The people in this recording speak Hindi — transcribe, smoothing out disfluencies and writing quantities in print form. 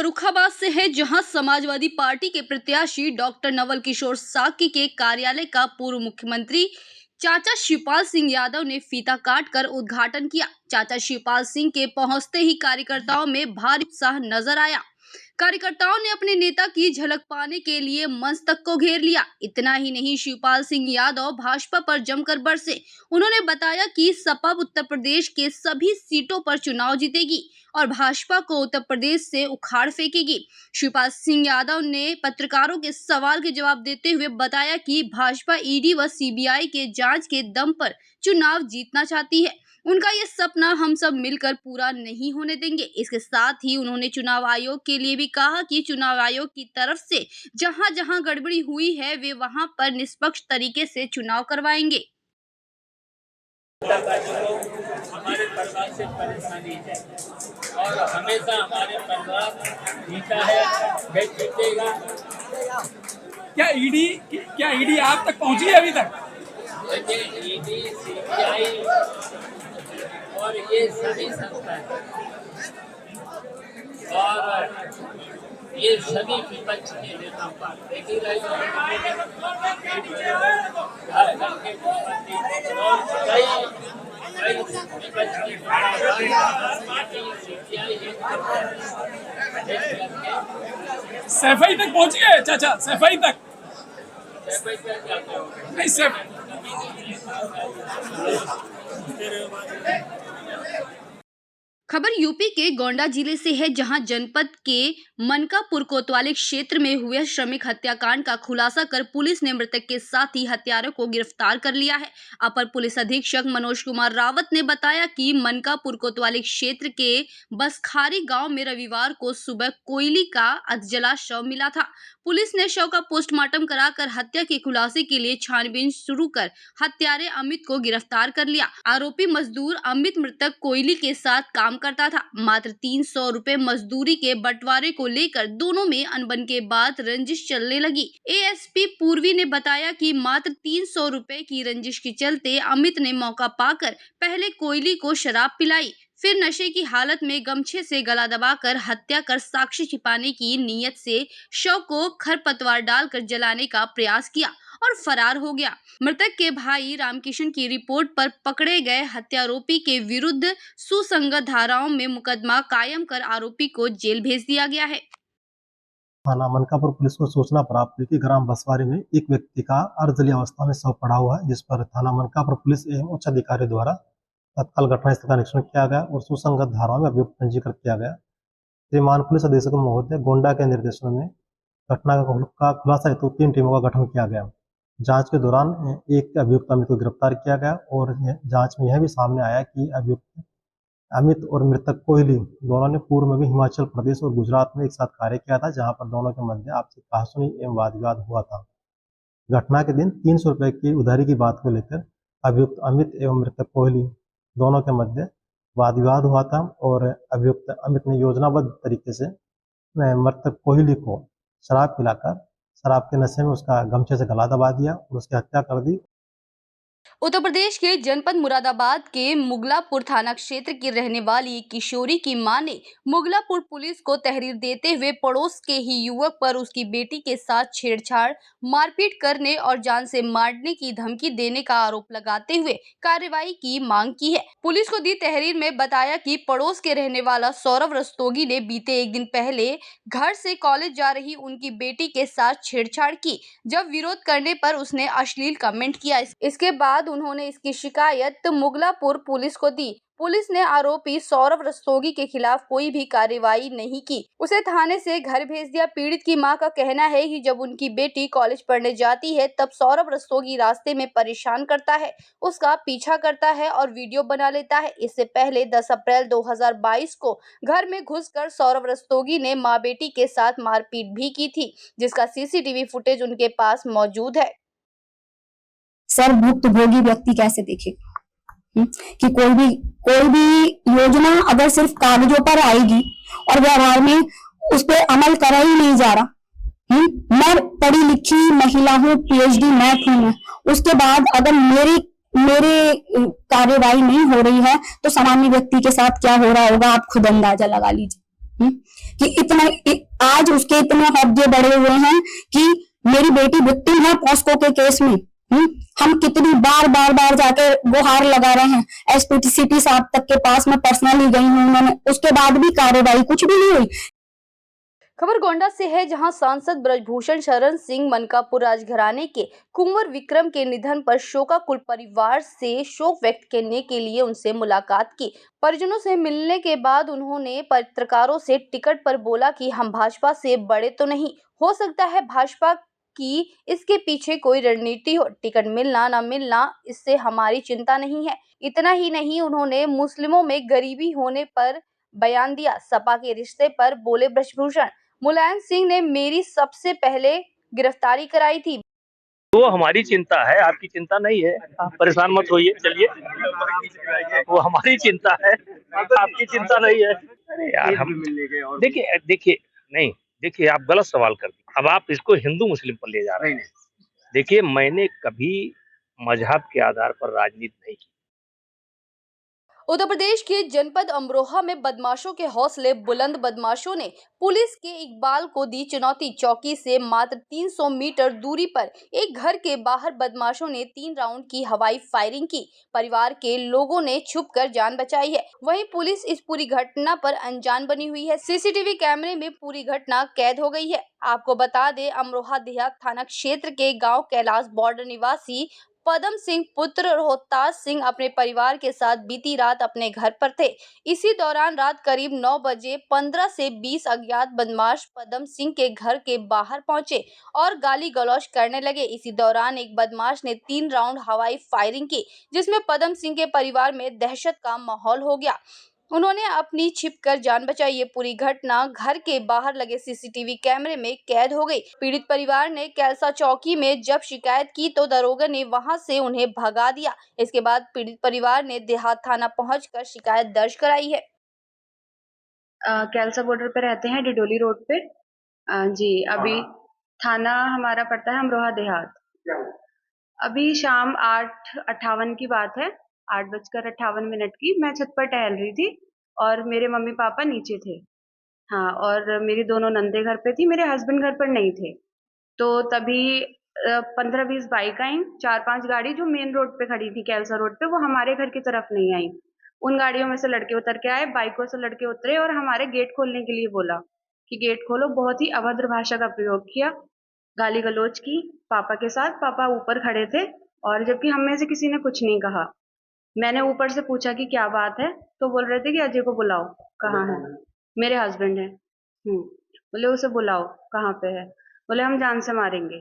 फर्रुखाबाद से है, जहां समाजवादी पार्टी के प्रत्याशी डॉक्टर नवल किशोर साकी के कार्यालय का पूर्व मुख्यमंत्री चाचा शिवपाल सिंह यादव ने फीता काटकर उद्घाटन किया। चाचा शिवपाल सिंह के पहुंचते ही कार्यकर्ताओं में भारी उत्साह नजर आया। कार्यकर्ताओं ने अपने नेता की झलक पाने के लिए मंच तक को घेर लिया। इतना ही नहीं, शिवपाल सिंह यादव भाजपा पर जमकर बरसे। उन्होंने बताया कि सपा उत्तर प्रदेश के सभी सीटों पर चुनाव जीतेगी और भाजपा को उत्तर प्रदेश से उखाड़ फेंकेगी। शिवपाल सिंह यादव ने पत्रकारों के सवाल के जवाब देते हुए बताया कि भाजपा ईडी व सीबीआई के जांच के दम पर चुनाव जीतना चाहती है। उनका ये सपना हम सब मिलकर पूरा नहीं होने देंगे। इसके साथ ही उन्होंने चुनाव आयोग के लिए भी कहा कि चुनाव आयोग की तरफ से जहां जहां गड़बड़ी हुई है वे वहां पर निष्पक्ष तरीके से चुनाव करवाएंगे। हमारे परिवार से परेशानी है और हमेशा हमारे परिवार जीता है, वे जीतेगा। क्या ईडी आप तक पहुंची है अभी तक? ईडी, सीबीआई और ये सभी संस्थाएं और ये सभी विपक्ष के नेता देख ही रहे और कई विपक्ष की सफाई तक पहुंच गए चाचा, सफाई तक नहीं खबर यूपी के गोंडा जिले से है, जहां जनपद के मनकापुर कोतवाली क्षेत्र में हुए श्रमिक हत्याकांड का खुलासा कर पुलिस ने मृतक के साथ ही हत्यारों को गिरफ्तार कर लिया है। अपर पुलिस अधीक्षक मनोज कुमार रावत ने बताया कि मनकापुर कोतवाली क्षेत्र के बसखारी गांव में रविवार को सुबह कोयली का अधजला शव मिला था। पुलिस ने शव का पोस्टमार्टम कराकर हत्या के खुलासे के लिए छानबीन शुरू कर हत्यारे अमित को गिरफ्तार कर लिया। आरोपी मजदूर अमित मृतक कोयली के साथ काम करता था। मात्र 300 रुपए मजदूरी के बंटवारे को लेकर दोनों में अनबन के बाद रंजिश चलने लगी। एएसपी पूर्वी ने बताया कि मात्र 300 रुपए की रंजिश के चलते अमित ने मौका पाकर पहले कोयली को शराब पिलाई, फिर नशे की हालत में गमछे से गला दबाकर हत्या कर साक्ष्य छिपाने की नीयत से शव को खरपतवार डालकर जलाने का प्रयास किया और फरार हो गया। मृतक के भाई रामकिशन की रिपोर्ट पर पकड़े गए हत्यारोपी के विरुद्ध सुसंगत धाराओं में मुकदमा कायम कर आरोपी को जेल भेज दिया गया है। थाना मनकापुर पुलिस को सूचना प्राप्त हुई कि ग्राम बसवारी में एक व्यक्ति का अर्धजली अवस्था में शव पड़ा हुआ है, जिस पर थाना मनकापुर पुलिस एवं उच्च अधिकारी द्वारा तत्काल घटनास्थल का निरीक्षण किया गया और सुसंगत धाराओं में अभियुक्त पंजीकृत किया गया। श्रीमान पुलिस अधीक्षक महोदय गोंडा के निर्देशन में घटना का खुलासा हेतु 3 टीमों का गठन किया गया। जांच के दौरान एक अभियुक्त अमित को गिरफ्तार किया गया और जांच में यह भी सामने आया कि अभियुक्त अमित और मृतक कोहली दोनों ने पूर्व में भी हिमाचल प्रदेश और गुजरात में एक साथ कार्य किया था, जहां पर दोनों के मध्य आपसी कहासुनी एवं वाद विवाद हुआ था। घटना के दिन 300 रुपए की उधारी की बात को लेकर अभियुक्त अमित एवं मृतक कोहली दोनों के मध्य वाद विवाद हुआ था और अभियुक्त अमित ने योजनाबद्ध तरीके से मृतक कोहली को शराब पिलाकर शराब के नशे में उसका गमछे से गला दबा दिया और उसकी हत्या कर दी। उत्तर प्रदेश के जनपद मुरादाबाद के मुगलापुर थाना क्षेत्र की रहने वाली किशोरी की मां ने मुगलापुर पुलिस को तहरीर देते हुए पड़ोस के ही युवक पर उसकी बेटी के साथ छेड़छाड़, मारपीट करने और जान से मारने की धमकी देने का आरोप लगाते हुए कार्रवाई की मांग की है। पुलिस को दी तहरीर में बताया कि पड़ोस के रहने वाला सौरभ रस्तोगी ने बीते एक दिन पहले घर से कॉलेज जा रही उनकी बेटी के साथ छेड़छाड़ की। जब विरोध करने पर उसने अश्लील कमेंट किया। इसके बाद उन्होंने इसकी शिकायत मुगलापुर पुलिस को दी। पुलिस ने आरोपी सौरभ रस्तोगी के खिलाफ कोई भी कार्रवाई नहीं की, उसे थाने से घर भेज दिया। पीड़ित की मां का कहना है कि जब उनकी बेटी कॉलेज पढ़ने जाती है तब सौरभ रस्तोगी रास्ते में परेशान करता है, उसका पीछा करता है और वीडियो बना लेता है। इससे पहले 10 अप्रैल 2022 को घर में घुसकर सौरभ रस्तोगी ने मां बेटी के साथ मारपीट भी की थी, जिसका सीसीटीवी फुटेज उनके पास मौजूद है। सर, भुक्तभोगी व्यक्ति कैसे देखेगा कि कोई भी योजना अगर सिर्फ कागजों पर आएगी और व्यवहार में उस पर अमल करा ही नहीं जा रहा। मैं पढ़ी लिखी महिला हूँ, पीएचडी मैथ हूँ, उसके बाद अगर मेरे कार्यवाही नहीं हो रही है तो सामान्य व्यक्ति के साथ क्या हो रहा होगा आप खुद अंदाजा लगा लीजिए। कि आज उसके इतने हौजे बढ़े हुए हैं कि मेरी बेटी विक्टिम है पॉस्को के केस में। हम कितनी बार जाके गुहार लगा रहे हैं, एसपी साहब तक के पास मैं पर्सनली गई हूँ, उन्होंने उसके बाद भी कार्रवाई कुछ भी नहीं हुई। खबर गोंडा से है, जहां सांसद ब्रजभूषण शरण सिंह मनकापुर राजघराने के कुंवर विक्रम के निधन पर शोकाकुल परिवार से शोक व्यक्त करने के लिए उनसे मुलाकात की। परिजनों से मिलने के बाद उन्होंने पत्रकारों से टिकट पर बोला कि हम भाजपा से बड़े तो नहीं, हो सकता है भाजपा की इसके पीछे कोई रणनीति हो, टिकट मिलना ना मिलना इससे हमारी चिंता नहीं है। इतना ही नहीं, उन्होंने मुस्लिमों में गरीबी होने पर बयान दिया। सपा के रिश्ते पर बोले ब्रजभूषण, मुलायम सिंह ने मेरी सबसे पहले गिरफ्तारी कराई थी। वो हमारी चिंता है, आपकी चिंता नहीं है, आप परेशान मत होइए। चलिए, वो हमारी चिंता है, आपकी चिंता नहीं है। अरे यार, हम देखिए नहीं, देखिए आप गलत सवाल कर दिए। अब आप इसको हिंदू मुस्लिम पर ले जा रहे हैं। देखिए, मैंने कभी मजहब के आधार पर राजनीति नहीं की। उत्तर प्रदेश के जनपद अमरोहा में बदमाशों के हौसले बुलंद। बदमाशों ने पुलिस के इकबाल को दी चुनौती। चौकी से मात्र 300 मीटर दूरी पर एक घर के बाहर बदमाशों ने 3 राउंड की हवाई फायरिंग की। परिवार के लोगों ने छुपकर जान बचाई है। वहीं पुलिस इस पूरी घटना पर अनजान बनी हुई है। सीसीटीवी कैमरे में पूरी घटना कैद हो गई है। आपको बता दें, अमरोहा देहात थाना क्षेत्र के गाँव कैलाश बॉर्डर निवासी पदम सिंह पुत्र रोहतास सिंह अपने परिवार के साथ बीती रात अपने घर पर थे। इसी दौरान रात करीब 9 बजे 15 से 20 अज्ञात बदमाश पदम सिंह के घर के बाहर पहुंचे और गाली गलौज करने लगे। इसी दौरान एक बदमाश ने 3 राउंड हवाई फायरिंग की, जिसमें पदम सिंह के परिवार में दहशत का माहौल हो गया। उन्होंने अपनी छिपकर जान बचाई। ये पूरी घटना घर के बाहर लगे सीसीटीवी कैमरे में कैद हो गई। पीड़ित परिवार ने कैलसा चौकी में जब शिकायत की तो दरोगा ने वहां से उन्हें भगा दिया। इसके बाद पीड़ित परिवार ने देहात थाना पहुंचकर शिकायत दर्ज कराई है। कैलसा बॉर्डर पे रहते हैं, डिडोली रोड पे। जी, अभी थाना हमारा पड़ता है अमरोहा देहात। अभी शाम 8:58 की बात है, 8:58 की। मैं छत पर टहल रही थी और मेरे मम्मी पापा नीचे थे। हाँ, और मेरी दोनों नंदे घर पे थी, मेरे हस्बैंड घर पर नहीं थे। तो तभी 15-20 बाइक आई, 4-5 गाड़ी जो मेन रोड पे खड़ी थी कैलसा रोड पे, वो हमारे घर की तरफ नहीं आई। उन गाड़ियों में से लड़के उतर के आए, बाइकों से लड़के उतरे और हमारे गेट खोलने के लिए बोला कि गेट खोलो। बहुत ही अभद्र भाषा का प्रयोग किया, गाली गलौज की पापा के साथ। पापा ऊपर खड़े थे और जबकि हम में से किसी ने कुछ नहीं कहा। मैंने ऊपर से पूछा कि क्या बात है, तो बोल रहे थे कि अजय को बुलाओ। कहाँ है? मेरे हस्बैंड है। बोले उसे बुलाओ, कहाँ पे है? बोले हम जान से मारेंगे।